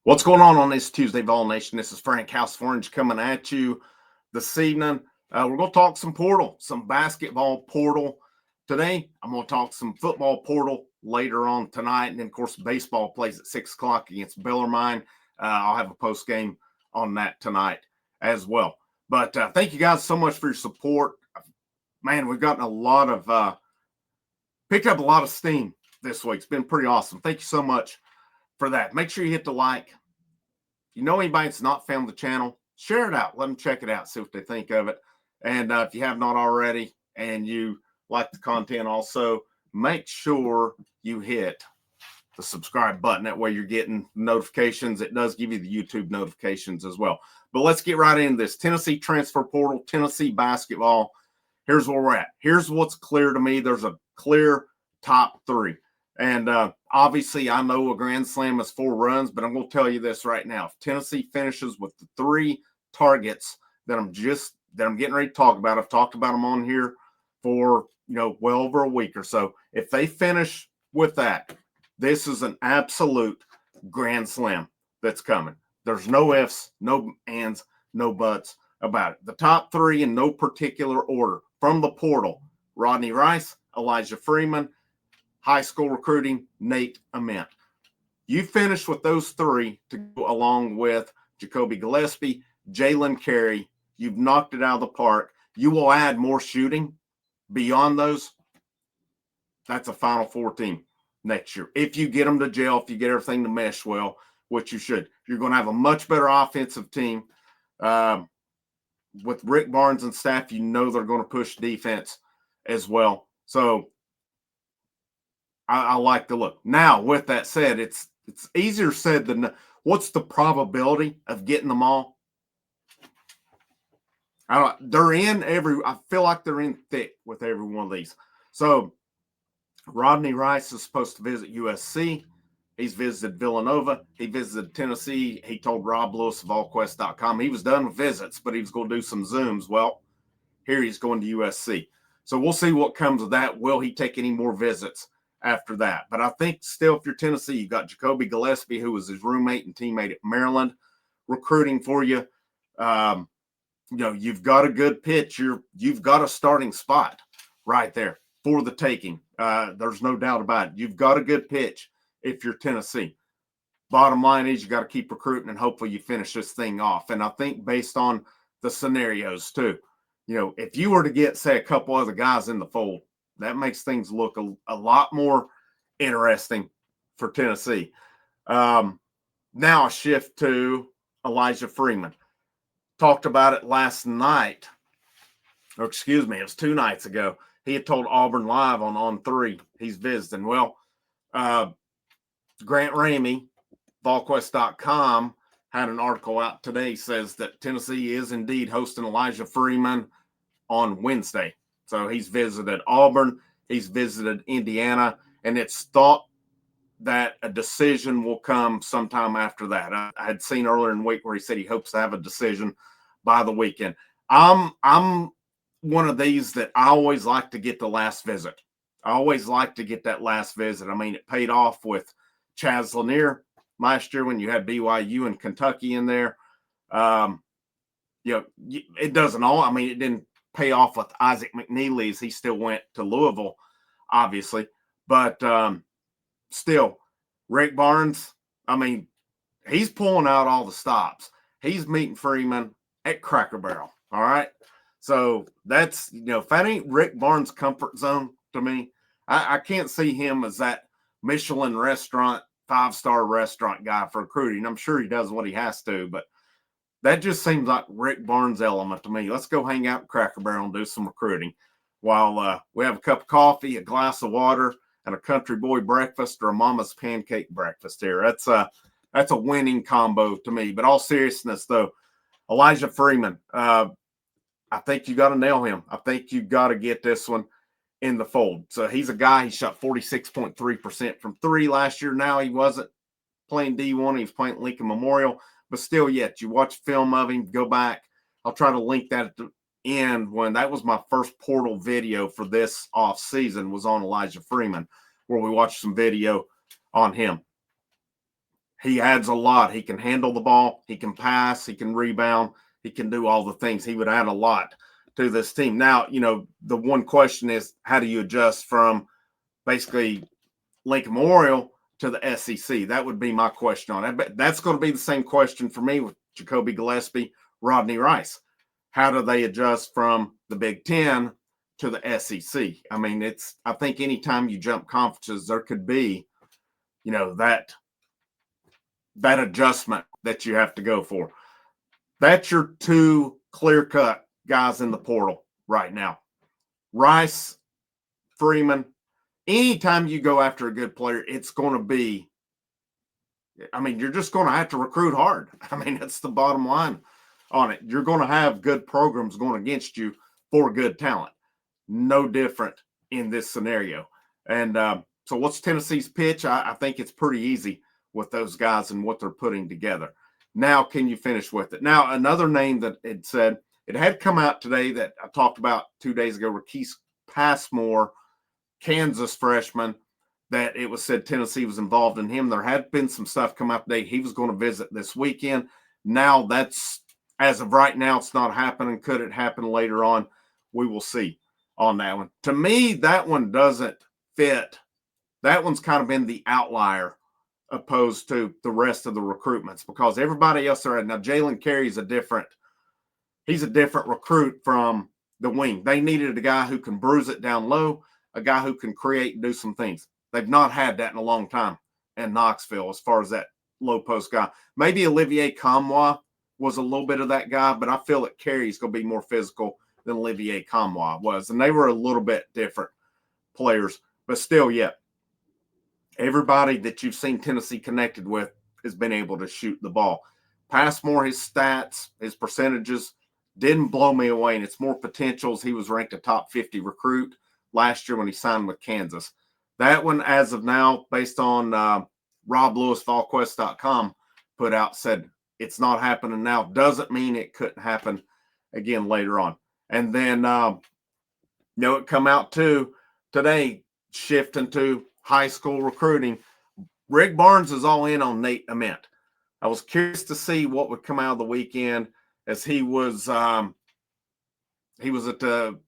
What's going on this Tuesday, Vol Nation? This is Frank House of Orange coming at you this evening. We're going to talk some portal, some basketball portal today. I'm going to talk some football portal later on tonight. And then, of course, baseball plays at 6 o'clock against Bellarmine. I'll have a post game on that tonight as well. But thank you guys so much for your support. Man, we've gotten a lot of, picked up a lot of steam this week. It's been pretty awesome. Thank you so much for that. Make sure you hit the like. If you know anybody that's not found the channel, share it out. Let them check it out, see what they think of it. And if you have not already and you like the content also, make sure you hit the subscribe button. That way you're getting notifications. It does give you the YouTube notifications as well. But let's get right into this. Tennessee transfer portal, Tennessee basketball. Here's where we're at. Here's what's clear to me. There's a clear top three. And obviously, I know a grand slam is 4 runs, but I'm going to tell you this right now. If Tennessee finishes with the 3 targets that I'm getting ready to talk about, I've talked about them on here for, well over a week or so. If they finish with that, this is an absolute grand slam that's coming. There's no ifs, no ands, no buts about it. The top 3 in no particular order from the portal: Rodney Rice, Elijah Freeman, high school recruiting, Nate Ament. You finish with those 3 to go along with Jacoby Gillespie, Jalen Carey. You've knocked it out of the park. You will add more shooting beyond those. That's a Final Four team next year. If you get them to gel, if you get everything to mesh well, which you should, you're going to have a much better offensive team. With Rick Barnes and staff, they're going to push defense as well. So I like the look. Now, with that said, it's easier said than done. What's the probability of getting them all? I feel like they're in thick with every one of these. So Rodney Rice is supposed to visit USC. He's visited Villanova. He visited Tennessee. He told Rob Lewis of allquest.com he was done with visits, but he was going to do some Zooms. Well, here he's going to USC. So we'll see what comes of that. Will he take any more visits after that? But I think still, if you're Tennessee, you've got Jacoby Gillespie, who was his roommate and teammate at Maryland, recruiting for you. You've got a good pitch. You've got a starting spot right there for the taking. There's no doubt about it. You've got a good pitch if you're Tennessee. Bottom line is you got to keep recruiting and hopefully you finish this thing off. And I think based on the scenarios too, if you were to get, say, a couple other guys in the fold, that makes things look a lot more interesting for Tennessee. Now a shift to Elijah Freeman. Talked about it last night. Or excuse me, it was 2 nights ago. He had told Auburn Live on 3 he's visiting. Well, Grant Ramey, VolQuest.com, had an article out today, says that Tennessee is indeed hosting Elijah Freeman on Wednesday. So he's visited Auburn, he's visited Indiana, and it's thought that a decision will come sometime after that. I had seen earlier in the week where he said he hopes to have a decision by the weekend. I'm one of these that I always like to get the last visit. I always like to get that last visit. I mean, it paid off with Chaz Lanier last year when you had BYU and Kentucky in there. It doesn't all. I mean, it didn't pay off with Isaac McNeely as he still went to Louisville, obviously. But still, Rick Barnes, I mean, he's pulling out all the stops. He's meeting Freeman at Cracker Barrel, all right? So that's, if that ain't Rick Barnes' comfort zone to me, I can't see him as that Michelin restaurant, 5-star restaurant guy for recruiting. I'm sure he does what he has to, but that just seems like Rick Barnes' element to me. Let's go hang out at Cracker Barrel and do some recruiting while we have a cup of coffee, a glass of water, and a country boy breakfast or a mama's pancake breakfast here. That's a winning combo to me. But all seriousness, though, Elijah Freeman, I think you got to nail him. I think you got to get this one in the fold. So he's a guy, he shot 46.3% from 3 last year. Now he wasn't playing D1. He was playing at Lincoln Memorial. But still, yet, you watch film of him, go back. I'll try to link that at the end when that was my first portal video for this off season was on Elijah Freeman, where we watched some video on him. he adds a lot. He can handle the ball. He can pass. He can rebound. He can do all the things. He would add a lot to this team. Now, the one question is, how do you adjust from basically Lincoln Memorial to the SEC? That would be my question on it. But that's going to be the same question for me with Jacoby Gillespie, Rodney Rice. How do they adjust from the Big Ten to the SEC? I mean, I think anytime you jump conferences, there could be, that adjustment that you have to go for. That's your two clear-cut guys in the portal right now. Rice, Freeman. Anytime you go after a good player, it's going to be, you're just going to have to recruit hard. That's the bottom line on it. You're going to have good programs going against you for good talent. No different in this scenario. And so what's Tennessee's pitch? I think it's pretty easy with those guys and what they're putting together. Now, can you finish with it? Now, another name that it said, it had come out today that I talked about 2 days ago, Rakeese Passmore, Kansas freshman, that it was said Tennessee was involved in him. There had been some stuff come out today. He was going to visit this weekend. Now that's, as of right now, it's not happening. Could it happen later on? We will see on that one. To me, that one doesn't fit. That one's kind of been the outlier opposed to the rest of the recruitments, because everybody else are now. Jalen Carey's he's a different recruit from the wing. They needed a guy who can bruise it down low, a guy who can create and do some things. They've not had that in a long time in Knoxville as far as that low post guy. Maybe Olivier Commois was a little bit of that guy, but I feel that Carey's going to be more physical than Olivier Commois was. And they were a little bit different players, but still, yeah. Everybody that you've seen Tennessee connected with has been able to shoot the ball. Passmore, his stats, his percentages didn't blow me away, and it's more potentials. He was ranked a top 50 recruit last year when he signed with Kansas. That one, as of now, based on RobLewisVolQuest.com, put out, said it's not happening now. Doesn't mean it couldn't happen again later on. And then, it come out too today, shifting to high school recruiting. Rick Barnes is all in on Nate Ament. I was curious to see what would come out of the weekend, as he was at the,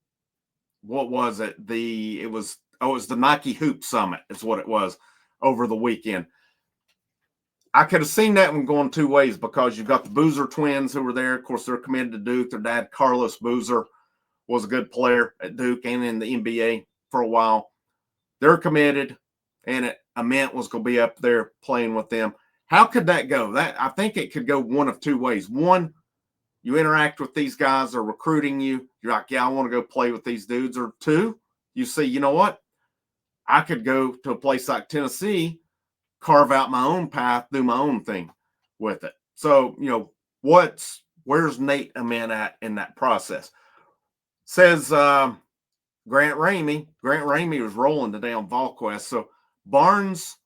what was it? It was the Nike Hoop Summit is what it was over the weekend. I could have seen that one going two ways, because you've got the Boozer twins who were there. Of course, they're committed to Duke. Their dad, Carlos Boozer, was a good player at Duke and in the NBA for a while. They're committed, and Ament was going to be up there playing with them. How could that go? I think it could go one of two ways. One, you interact with these guys, they're recruiting you. You're like, yeah, I want to go play with these dudes. Or two, you see, you know what? I could go to a place like Tennessee, carve out my own path, do my own thing with it. So, where's Nate Ament at in that process? Says Grant Ramey. Grant Ramey was rolling today on VolQuest. So Barnes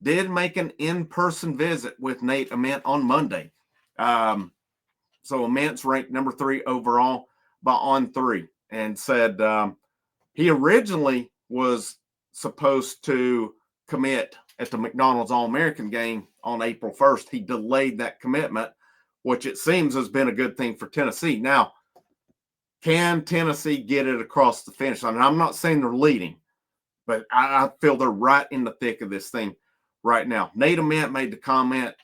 did make an in-person visit with Nate Ament on Monday. So Ament's ranked number 3 overall by On3, and said he originally was supposed to commit at the McDonald's All-American game on April 1st. He delayed that commitment, which it seems has been a good thing for Tennessee. Now, can Tennessee get it across the finish line? And I'm not saying they're leading, but I feel they're right in the thick of this thing right now. Nate Ament made the comment,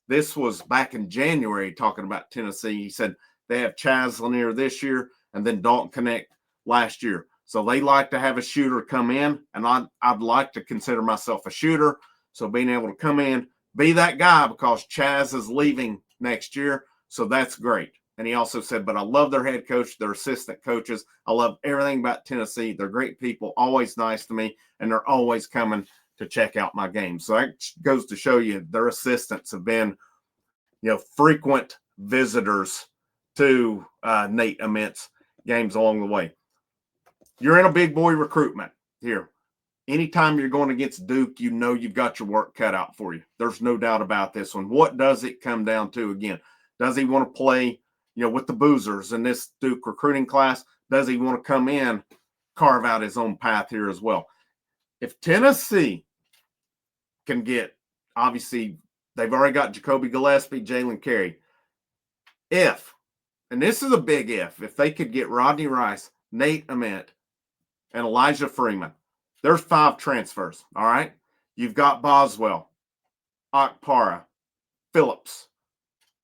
this was back in January, talking about Tennessee. He said they have Chaz Lanier this year and then Dalton Connect last year. So they like to have a shooter come in, and I'd like to consider myself a shooter. So being able to come in, be that guy, because Chaz is leaving next year. So that's great. And he also said, but I love their head coach, their assistant coaches. I love everything about Tennessee. They're great people, always nice to me, and they're always coming to check out my games. So that goes to show you their assistants have been, frequent visitors to Nate Ament's games along the way. You're in a big boy recruitment here. Anytime you're going against Duke, you've got your work cut out for you. There's no doubt about this one. What does it come down to again? Does he want to play, with the Boozers in this Duke recruiting class? Does he want to come in, carve out his own path here as well? If Tennessee can get, obviously, They've already got Jacoby Gillespie, Jalen Carey. If, and this is a big if they could get Rodney Rice, Nate Ament, and Elijah Freeman, there's 5 transfers, all right? You've got Boswell, Okpara, Phillips,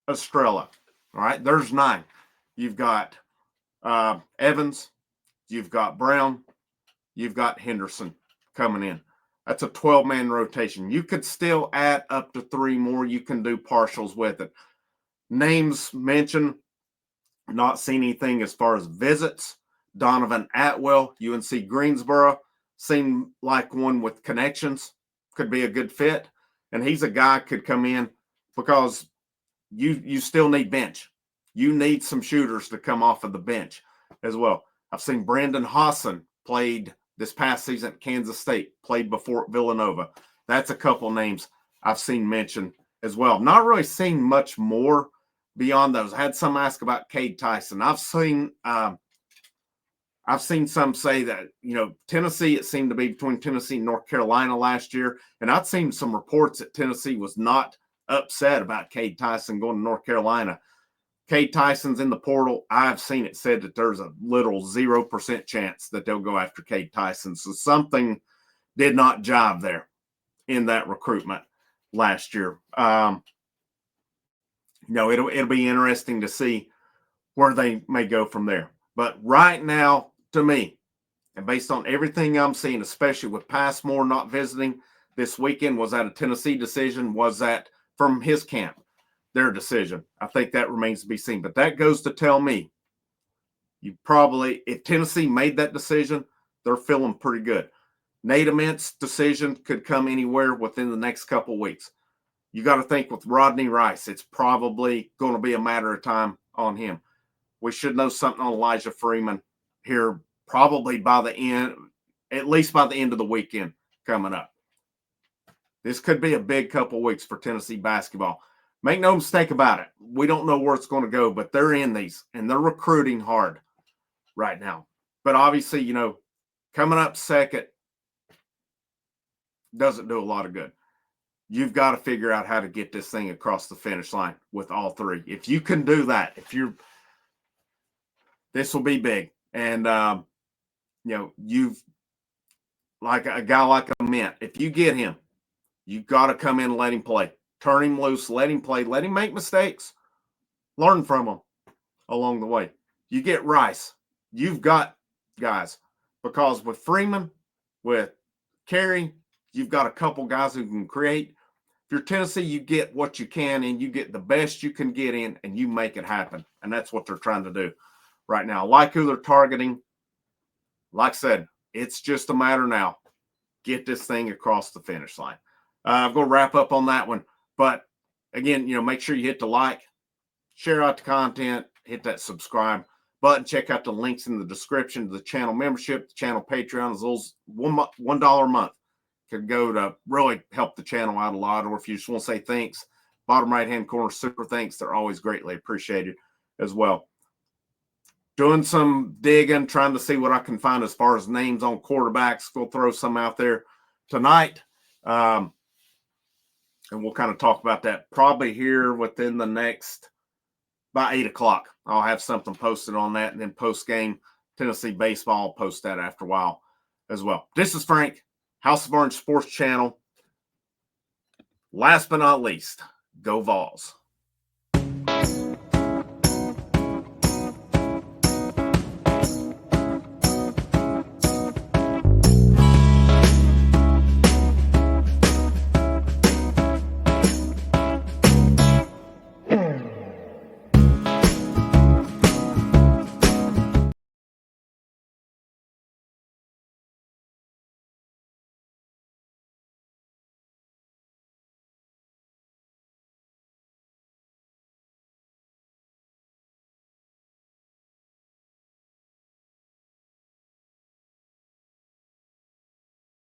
Estrella, all right? There's 9. You've got Evans, you've got Brown, you've got Henderson coming in. That's a 12-man rotation. You could still add up to 3 more. You can do partials with it. Names mentioned, not seen anything as far as visits. Donovan Atwell, UNC Greensboro, seemed like one with connections. Could be a good fit. And he's a guy could come in because you still need bench. You need some shooters to come off of the bench as well. I've seen Brandon Hassan played this past season at Kansas State, played before at Villanova. That's a couple names I've seen mentioned as well. Not really seen much more beyond those. I had some ask about Cade Tyson. I've seen some say that, Tennessee, it seemed to be between Tennessee and North Carolina last year. And I'd seen some reports that Tennessee was not upset about Cade Tyson going to North Carolina. Cade Tyson's in the portal. I've seen it said that there's a little 0% chance that they'll go after Cade Tyson. So something did not jive there in that recruitment last year. It'll be interesting to see where they may go from there. But right now, to me, and based on everything I'm seeing, especially with Passmore not visiting this weekend, was that a Tennessee decision? Was that from his camp, their decision? I think that remains to be seen. But that goes to tell me, if Tennessee made that decision, they're feeling pretty good. Nate Ament's decision could come anywhere within the next couple of weeks. You got to think with Rodney Rice, it's probably going to be a matter of time on him. We should know something on Elijah Freeman here probably at least by the end of the weekend coming up. This could be a big couple weeks for Tennessee basketball. Make no mistake about it. We don't know where it's going to go, but they're in these, and they're recruiting hard right now. But obviously, coming up second doesn't do a lot of good. You've got to figure out how to get this thing across the finish line with all 3. If you can do that, this will be big. And, you've like a guy like Ament, if you get him, you've got to come in and let him play. Turn him loose, let him play, let him make mistakes. Learn from him along the way. You get Rice, you've got guys. Because with Freeman, with Carey, you've got a couple guys who can create. If you're Tennessee, you get what you can, and you get the best you can get in, and you make it happen. And that's what they're trying to do right now. I like who they're targeting. Like I said, it's just a matter now. Get this thing across the finish line. I'm going to wrap up on that one. But again, make sure you hit the like, share out the content, hit that subscribe button. Check out the links in the description to the channel membership, the channel Patreon. As little as $1 a month could go to really help the channel out a lot. Or if you just want to say thanks, bottom right-hand corner, super thanks. They're always greatly appreciated as well. Doing some digging, trying to see what I can find as far as names on quarterbacks. We'll throw some out there tonight. And we'll kind of talk about that probably here within the next, by 8 o'clock. I'll have something posted on that. And then post-game Tennessee baseball, I'll post that after a while as well. This is Frank, House of Orange Sports Channel. Last but not least, go Vols.